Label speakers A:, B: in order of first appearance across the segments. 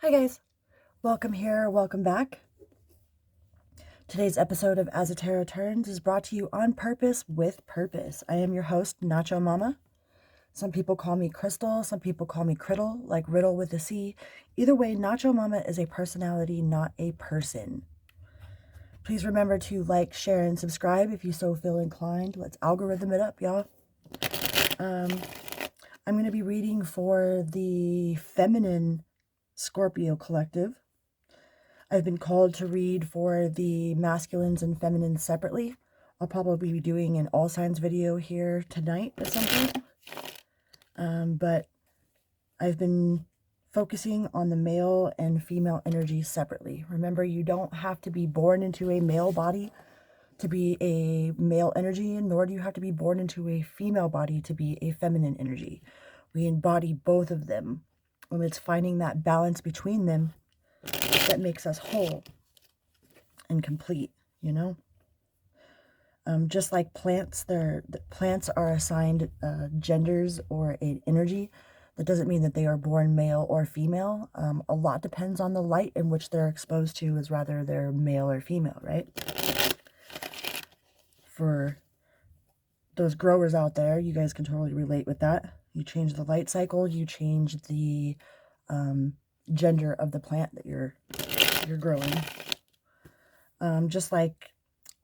A: Hi guys, welcome here, welcome back. Today's episode of As a Tarot Turns is brought to you on purpose with purpose. I am your host, Nacho Mama. Some people call me Crystal, some people call me Criddle, like Riddle with a C. Either way, Nacho Mama is a personality, not a person. Please remember to like, share, and subscribe if you so feel inclined. Let's algorithm it up, y'all. I'm going to be reading for the feminine Scorpio collective. I've been called to read for the masculines and feminines separately. I'll probably be doing an all signs video here tonight at some point. But I've been focusing on the male and female energy separately. Remember, you don't have to be born into a male body to be a male energy, nor do you have to be born into a female body to be a feminine energy. We embody both of them, and it's finding that balance between them that makes us whole and complete, you know? Just like plants, plants are assigned genders or an energy. That doesn't mean that they are born male or female. A lot depends on the light in which they're exposed to, is rather they're male or female, right? For those growers out there, you guys can totally relate with that. You change the light cycle, you change the gender of the plant that you're growing. Just like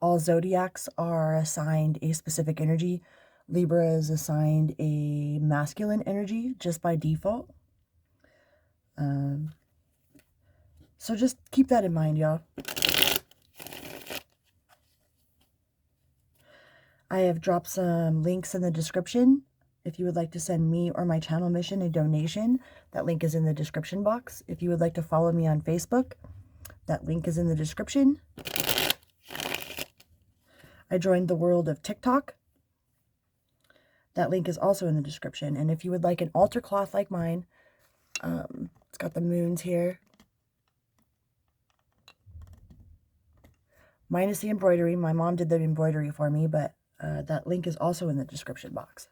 A: all zodiacs are assigned a specific energy, Libra is assigned a masculine energy just by default. So just keep that in mind, y'all. I have dropped some links in the description. If you would like to send me or my channel mission a donation, that link is in the description box. If you would like to follow me on Facebook, that link is in the description. I joined the world of TikTok. That link is also in the description. And if you would like an altar cloth like mine, it's got the moons here. Minus the embroidery. My mom did the embroidery for me, but that link is also in the description box.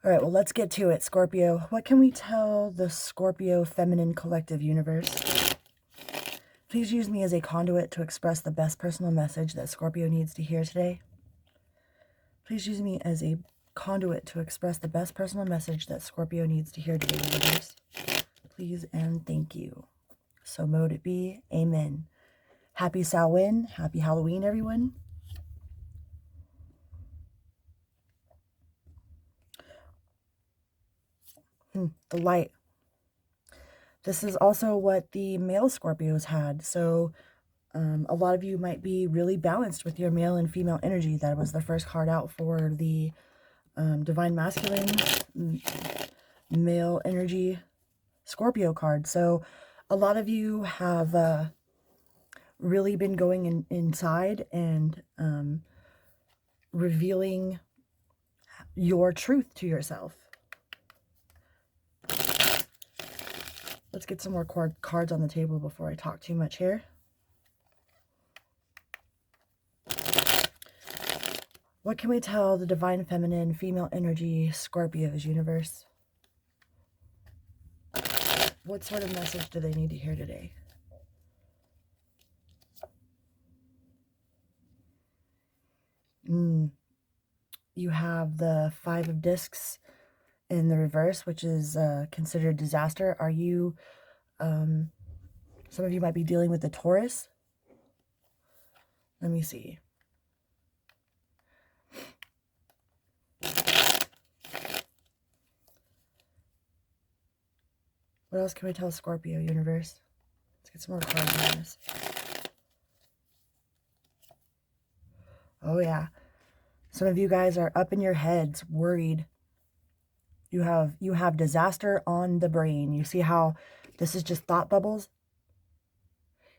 A: All right, well, let's get to it, Scorpio. What can we tell the Scorpio feminine collective universe? Please use me as a conduit to express the best personal message that Scorpio needs to hear today. Please use me as a conduit to express the best personal message that Scorpio needs to hear today, universe. Please and thank you. So mote it be. Amen. Happy Samhain. Happy Halloween, everyone. The light. This is also what the male Scorpios had. So a lot of you might be really balanced with your male and female energy. That was the first card out for the Divine Masculine male energy Scorpio card. So a lot of you have really been going inside and revealing your truth to yourself. Let's get some more cards on the table before I talk too much here. What can we tell the Divine Feminine female energy Scorpios universe? What sort of message do they need to hear today? You have the Five of Discs in the reverse, which is considered disaster. Are you, some of you might be dealing with the Taurus. Let me see. What else can we tell Scorpio universe? Let's get some more cards on this. Oh yeah. Some of you guys are up in your heads, worried. You have disaster on the brain. You see how this is just thought bubbles?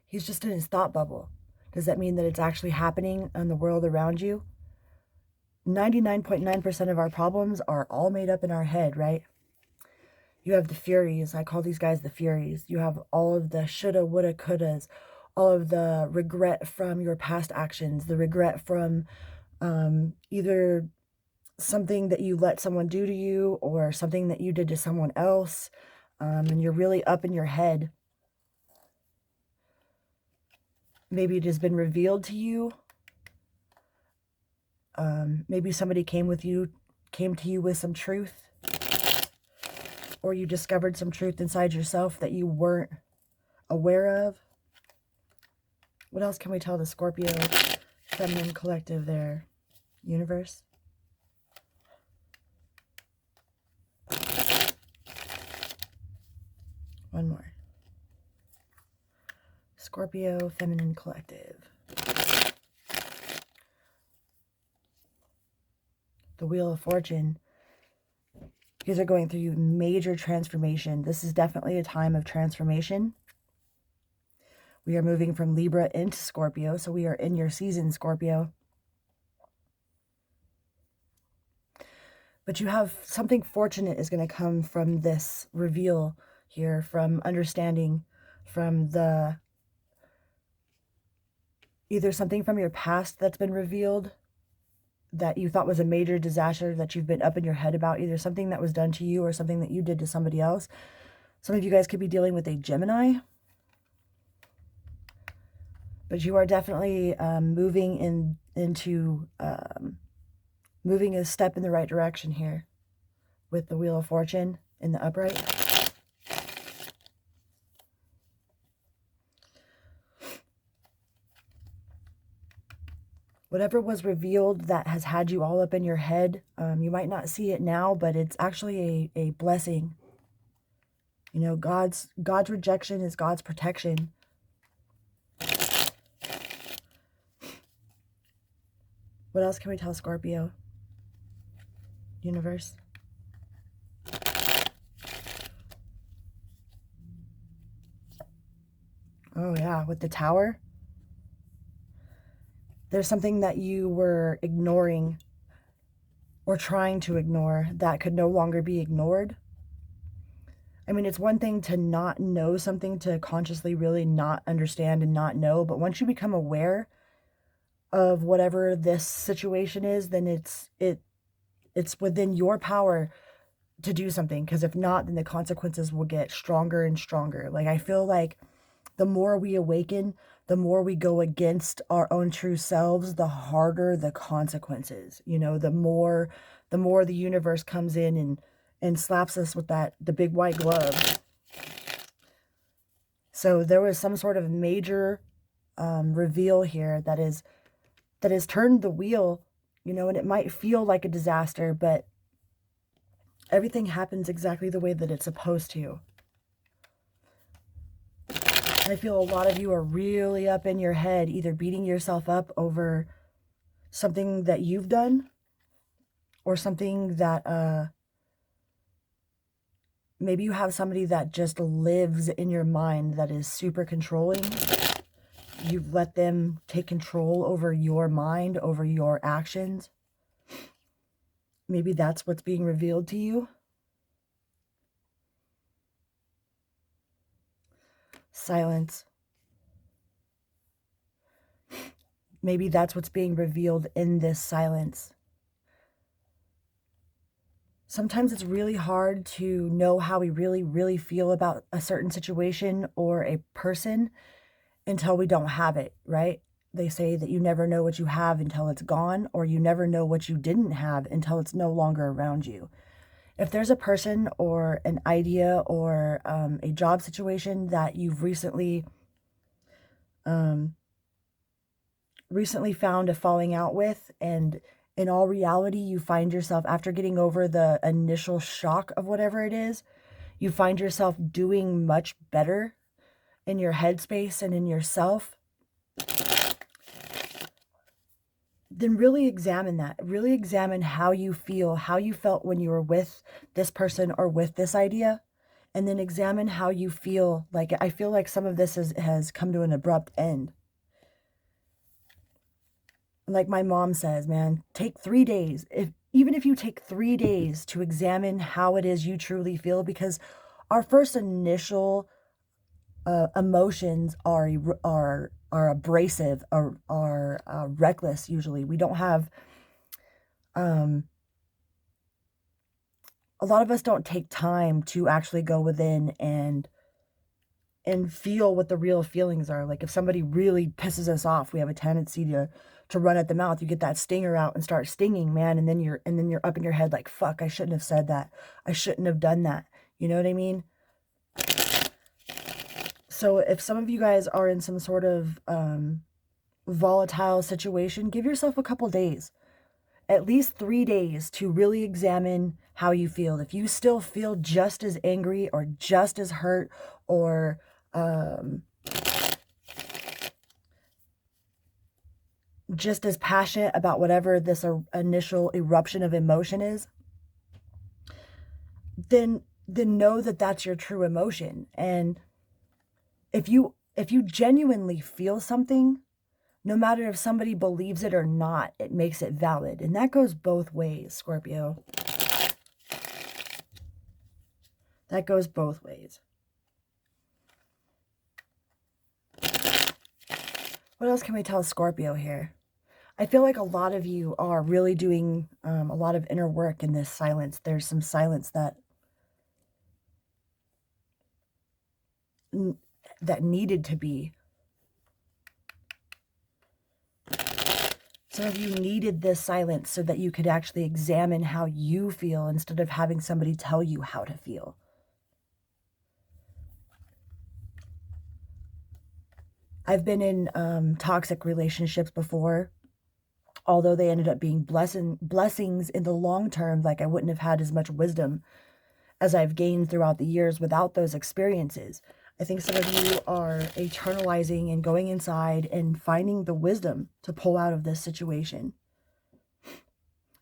A: He's just in his thought bubble. Does that mean that it's actually happening in the world around you? 99.9% of our problems are all made up in our head, right? You have the Furies. I call these guys the Furies. You have all of the shoulda, woulda, couldas, all of the regret from your past actions, the regret from either something that you let someone do to you or something that you did to someone else. and you're really up in your head. Maybe it has been revealed to you. Maybe somebody came to you with some truth, or you discovered some truth inside yourself that you weren't aware of. What else can we tell the Scorpio feminine collective there, universe? One more. Scorpio feminine collective. The Wheel of Fortune. You guys are going through major transformation. This is definitely a time of transformation. We are moving from Libra into Scorpio, so we are in your season, Scorpio. But you have something fortunate is going to come from this reveal here, from understanding, from the either something from your past that's been revealed that you thought was a major disaster that you've been up in your head about, either something that was done to you or something that you did to somebody else. Some of you guys could be dealing with a Gemini. But you are definitely moving moving a step in the right direction here with the Wheel of Fortune in the upright. Whatever was revealed that has had you all up in your head, you might not see it now, but it's actually a blessing. You know, God's rejection is God's protection. What else can we tell Scorpio? Universe. Oh yeah, with the Tower. There's something that you were ignoring or trying to ignore that could no longer be ignored. I mean, it's one thing to not know something, to consciously really not understand and not know, but once you become aware of whatever this situation is, then it's within your power to do something, because if not, then the consequences will get stronger and stronger. Like, I feel like the more we awaken, the more we go against our own true selves, the harder the consequences. You know, the more the universe comes in and slaps us with the big white glove. So there was some sort of major reveal here that has turned the wheel, you know, and it might feel like a disaster, but everything happens exactly the way that it's supposed to. And I feel a lot of you are really up in your head, either beating yourself up over something that you've done or something that maybe you have somebody that just lives in your mind that is super controlling. You've let them take control over your mind, over your actions. Maybe that's what's being revealed to you. Silence. Maybe that's what's being revealed in this silence. Sometimes it's really hard to know how we really, really feel about a certain situation or a person until we don't have it, right? They say that you never know what you have until it's gone, or you never know what you didn't have until it's no longer around you. If there's a person or an idea or a job situation that you've recently found a falling out with, and in all reality, you find yourself, after getting over the initial shock of whatever it is, you find yourself doing much better in your headspace and in yourself, then really examine that. Really examine how you feel, how you felt when you were with this person or with this idea, and then examine how you feel. Like, I feel like some of this has come to an abrupt end. Like my mom says, man, take 3 days. Even if you take 3 days to examine how it is you truly feel, because our first initial emotions are abrasive, are reckless. Usually, we don't have a a lot of us don't take time to actually go within and feel what the real feelings are. Like if somebody really pisses us off, we have a tendency to run at the mouth. You get that stinger out and start stinging, man, and then you're up in your head like, fuck, I shouldn't have said that. I shouldn't have done that. You know what I mean? So if some of you guys are in some sort of volatile situation, give yourself a couple days, at least 3 days, to really examine how you feel. If you still feel just as angry or just as hurt or just as passionate about whatever this initial eruption of emotion is, then know that that's your true emotion. And if you genuinely feel something, no matter if somebody believes it or not, it makes it valid. And that goes both ways, Scorpio. That goes both ways. What else can we tell Scorpio here? I feel like a lot of you are really doing a lot of inner work in this silence. There's some silence that needed to be. Some of you needed this silence so that you could actually examine how you feel instead of having somebody tell you how to feel. I've been in toxic relationships before, although they ended up being blessings in the long term. Like I wouldn't have had as much wisdom as I've gained throughout the years without those experiences. I think some of you are eternalizing and going inside and finding the wisdom to pull out of this situation.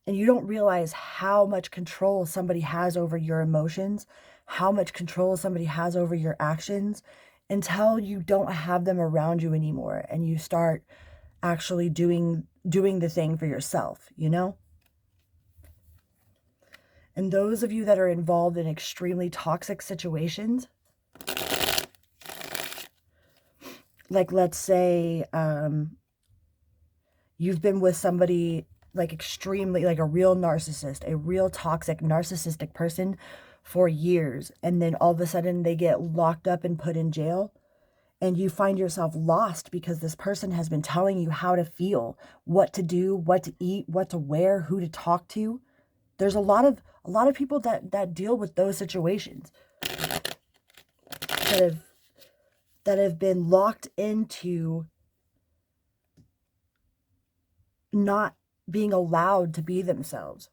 A: And you don't realize how much control somebody has over your emotions, how much control somebody has over your actions, until you don't have them around you anymore and you start actually doing the thing for yourself, you know? And those of you that are involved in extremely toxic situations, like let's say you've been with somebody like extremely, like a real narcissist, a real toxic narcissistic person for years, and then all of a sudden they get locked up and put in jail, and you find yourself lost because this person has been telling you how to feel, what to do, what to eat, what to wear, who to talk to. There's a lot of people that deal with those situations that have been locked into not being allowed to be themselves.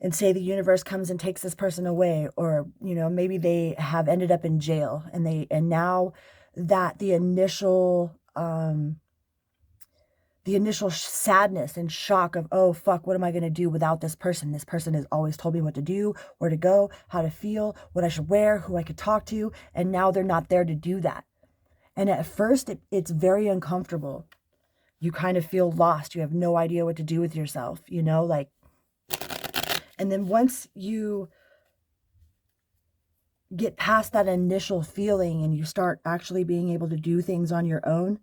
A: And say the universe comes and takes this person away, or you know, maybe they have ended up in jail, and now that the initial sadness and shock of, oh fuck, what am I going to do without this person? This person has always told me what to do, where to go, how to feel, what I should wear, who I could talk to, and now they're not there to do that. And at first it's very uncomfortable. You kind of feel lost. You have no idea what to do with yourself, you know, like. And then once you get past that initial feeling and you start actually being able to do things on your own,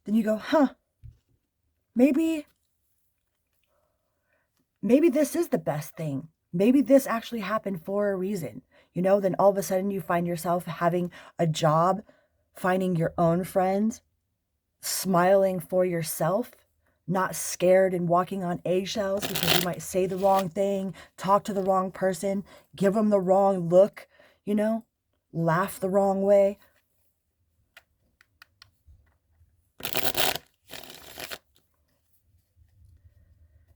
A: then you go, huh, maybe this is the best thing. Maybe this actually happened for a reason. You know, then all of a sudden you find yourself having a job, finding your own friends, smiling for yourself, not scared and walking on eggshells because you might say the wrong thing, talk to the wrong person, give them the wrong look, you know, laugh the wrong way.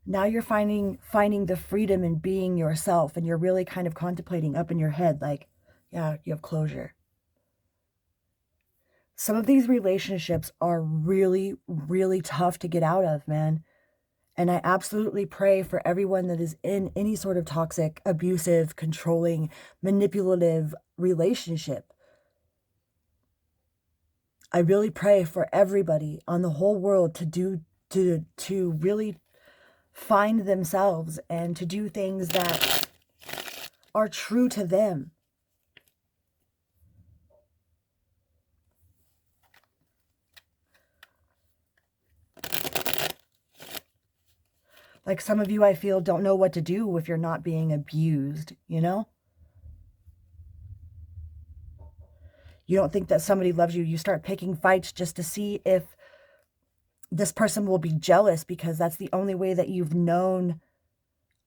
A: Now you're finding the freedom in being yourself, and you're really kind of contemplating up in your head, like, yeah, you have closure. Some of these relationships are really, really tough to get out of, man. And I absolutely pray for everyone that is in any sort of toxic, abusive, controlling, manipulative relationship. I really pray for everybody on the whole world to really find themselves and to do things that are true to them. Like some of you, I feel, don't know what to do if you're not being abused, you know? You don't think that somebody loves you. You start picking fights just to see if this person will be jealous, because that's the only way that you've known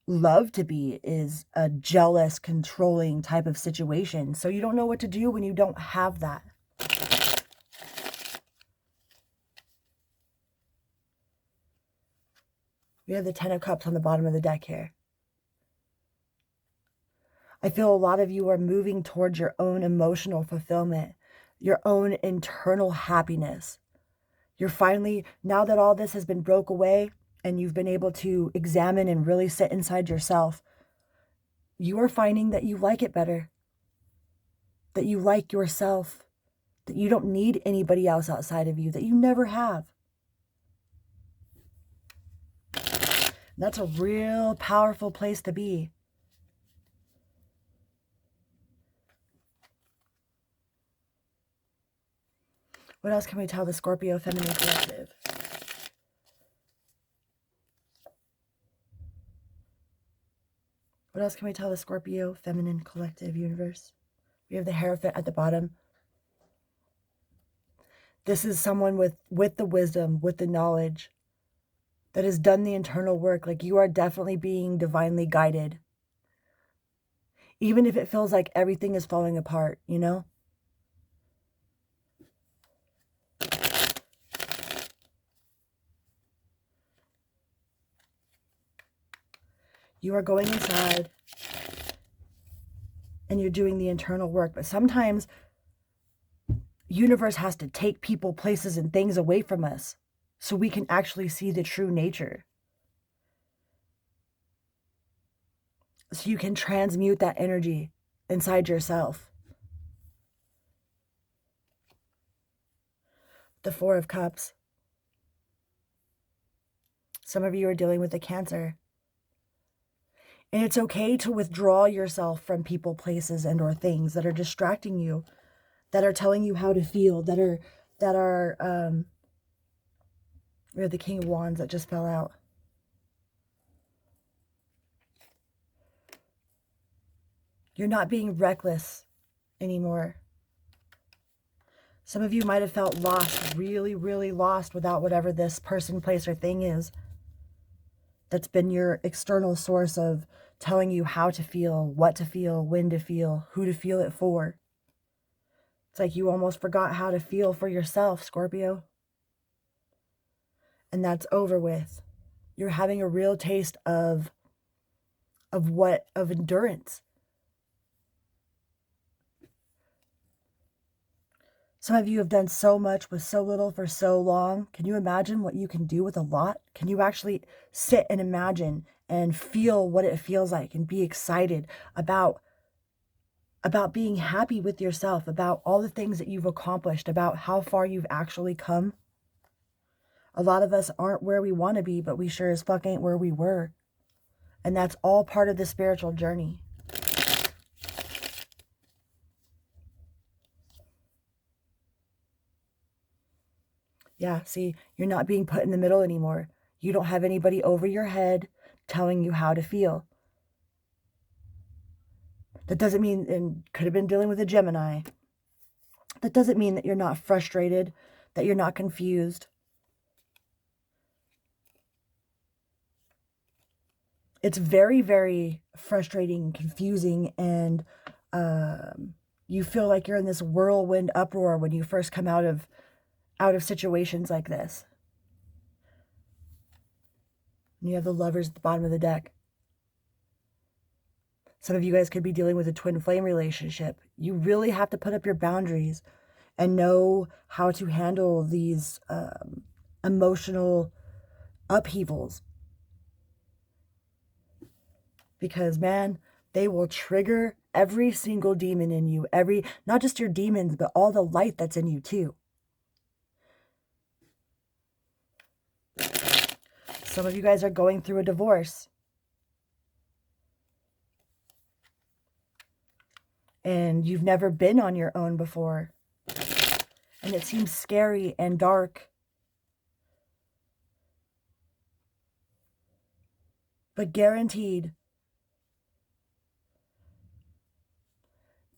A: love to be, is a jealous, controlling type of situation. So you don't know what to do when you don't have that. We have the Ten of Cups on the bottom of the deck here. I feel a lot of you are moving towards your own emotional fulfillment, your own internal happiness. You're finally, now that all this has been broke away and you've been able to examine and really sit inside yourself, you are finding that you like it better, that you like yourself, that you don't need anybody else outside of you, that you never have. That's a real powerful place to be. What else can we tell the Scorpio Feminine Collective? What else can we tell the Scorpio Feminine Collective universe? We have the Hierophant at the bottom. This is someone with the wisdom, with the knowledge, that has done the internal work. Like, you are definitely being divinely guided. Even if it feels like everything is falling apart, you know? You are going inside and you're doing the internal work. But sometimes universe has to take people, places, and things away from us so we can actually see the true nature. So you can transmute that energy inside yourself. The Four of Cups. Some of you are dealing with a Cancer. And it's okay to withdraw yourself from people, places, and or things that are distracting you, that are telling you how to feel, that are we have the King of Wands that just fell out. You're not being reckless anymore. Some of you might have felt lost, really, really lost without whatever this person, place, or thing is. That's been your external source of telling you how to feel, what to feel, when to feel, who to feel it for. It's like you almost forgot how to feel for yourself, Scorpio. And that's over with. You're having a real taste of endurance. Some of you have done so much with so little for so long. Can you imagine what you can do with a lot? Can you actually sit and imagine and feel what it feels like and be excited about being happy with yourself, about all the things that you've accomplished, about how far you've actually come? A lot of us aren't where we want to be, but we sure as fuck ain't where we were. And that's all part of the spiritual journey. Yeah, see, you're not being put in the middle anymore. You don't have anybody over your head telling you how to feel. That doesn't mean, and could have been dealing with a Gemini. That doesn't mean that you're not frustrated, that you're not confused. It's very, very frustrating, confusing, and you feel like you're in this whirlwind uproar when you first come out of situations like this. And you have the Lovers at the bottom of the deck. Some of you guys could be dealing with a twin flame relationship. You really have to put up your boundaries and know how to handle these emotional upheavals. Because, man, they will trigger every single demon in you. Not just your demons, but all the light that's in you too. Some of you guys are going through a divorce. And you've never been on your own before. And it seems scary and dark. But guaranteed,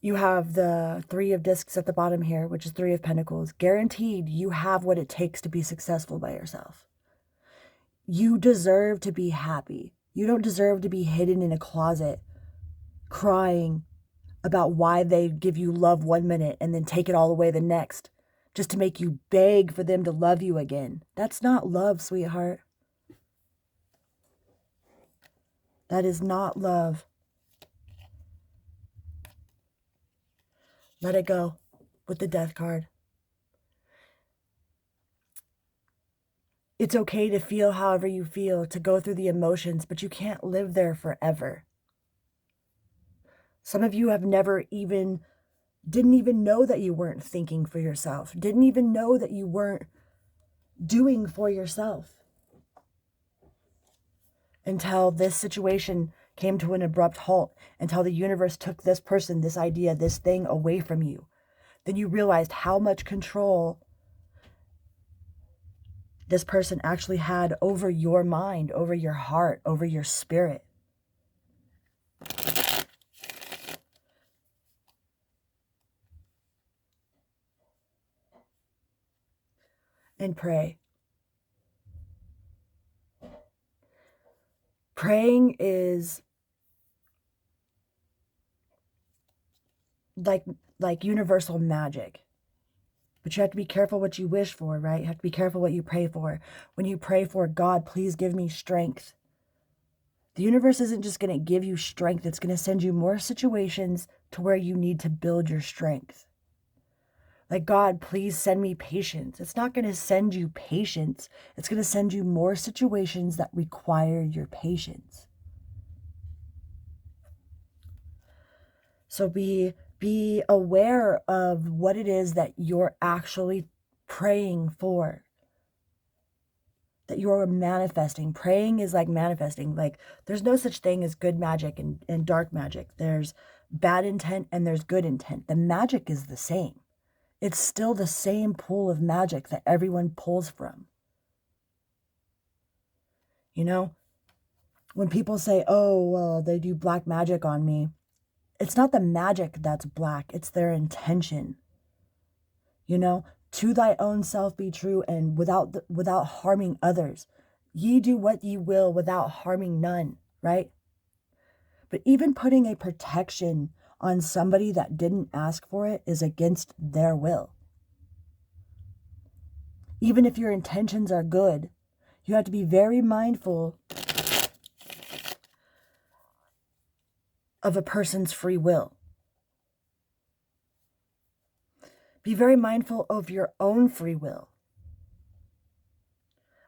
A: you have the 3 of discs at the bottom here, which is 3 of pentacles. Guaranteed you have what it takes to be successful by yourself. You deserve to be happy. You don't deserve to be hidden in a closet crying about why they give you love 1 minute and then take it all away the next, just to make you beg for them to love you again. That's not love, sweetheart. That is not love. Let it go with the death card. It's okay to feel however you feel, to go through the emotions, but you can't live there forever. Some of you have didn't even know that you weren't thinking for yourself, didn't even know that you weren't doing for yourself until this situation came to an abrupt halt, until the universe took this person, this idea, this thing away from you. Then you realized how much control this person actually had over your mind, over your heart, over your spirit. And pray. Praying is like universal magic. But you have to be careful what you wish for, right? You have to be careful what you pray for. When you pray for, God, please give me strength. The universe isn't just going to give you strength. It's going to send you more situations to where you need to build your strength. Like, God, please send me patience. It's not going to send you patience. It's going to send you more situations that require your patience. So be aware of what it is that you're actually praying for, that you're manifesting. Praying is like manifesting. Like, there's no such thing as good magic and dark magic. There's bad intent and there's good intent. The magic is the same. It's still the same pool of magic that everyone pulls from. You know, when people say, oh, well, they do black magic on me, it's not the magic that's black, it's their intention. You know, to thy own self be true, and without harming others. Ye do what ye will without harming none, right? But even putting a protection on somebody that didn't ask for it is against their will. Even if your intentions are good, you have to be very mindful of a person's free will. Be very mindful of your own free will.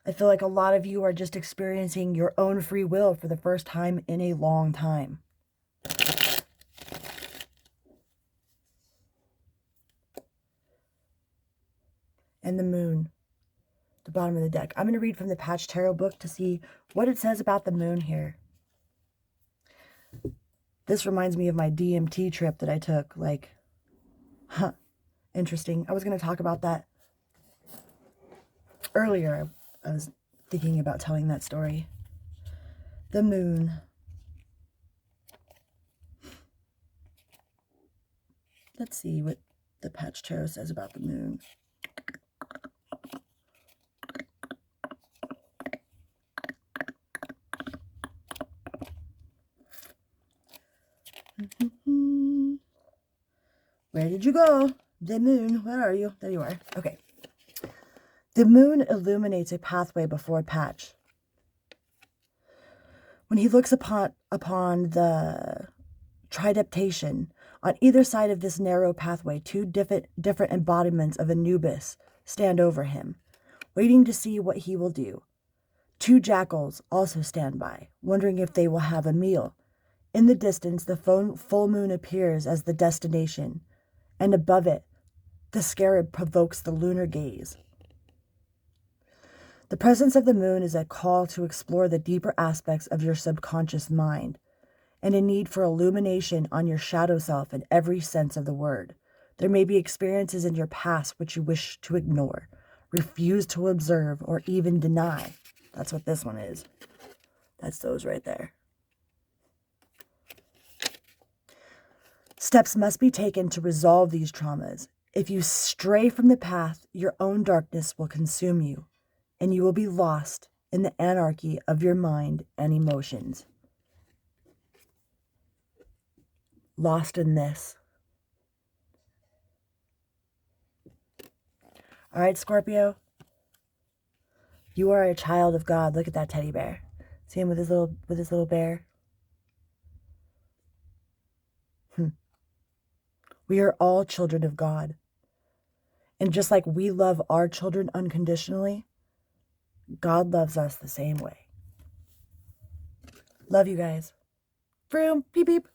A: I feel like a lot of you are just experiencing your own free will for the first time in a long time. And the moon, the bottom of the deck. I'm going to read from the Patch Tarot book to see what it says about the moon here. This reminds me of my DMT trip that I took. Like, interesting. I was going to talk about that earlier. I was thinking about telling that story. The moon. Let's see what the Patch Tarot says about the moon. Where did you go? The moon, where are you? There you are. Okay. The moon illuminates a pathway before Patch. When he looks upon the trideptation, on either side of this narrow pathway, 2 different embodiments of Anubis stand over him, waiting to see what he will do. 2 jackals also stand by, wondering if they will have a meal. In the distance, the full moon appears as the destination, and above it, the scarab provokes the lunar gaze. The presence of the moon is a call to explore the deeper aspects of your subconscious mind, and a need for illumination on your shadow self in every sense of the word. There may be experiences in your past which you wish to ignore, refuse to observe, or even deny. That's what this one is. That's those right there. Steps must be taken to resolve these traumas. If you stray from the path, your own darkness will consume you, and you will be lost in the anarchy of your mind and emotions. Lost in this. All right, Scorpio. You are a child of God. Look at that teddy bear. See him with his little bear? We are all children of God. And just like we love our children unconditionally, God loves us the same way. Love you guys. Vroom, beep, beep.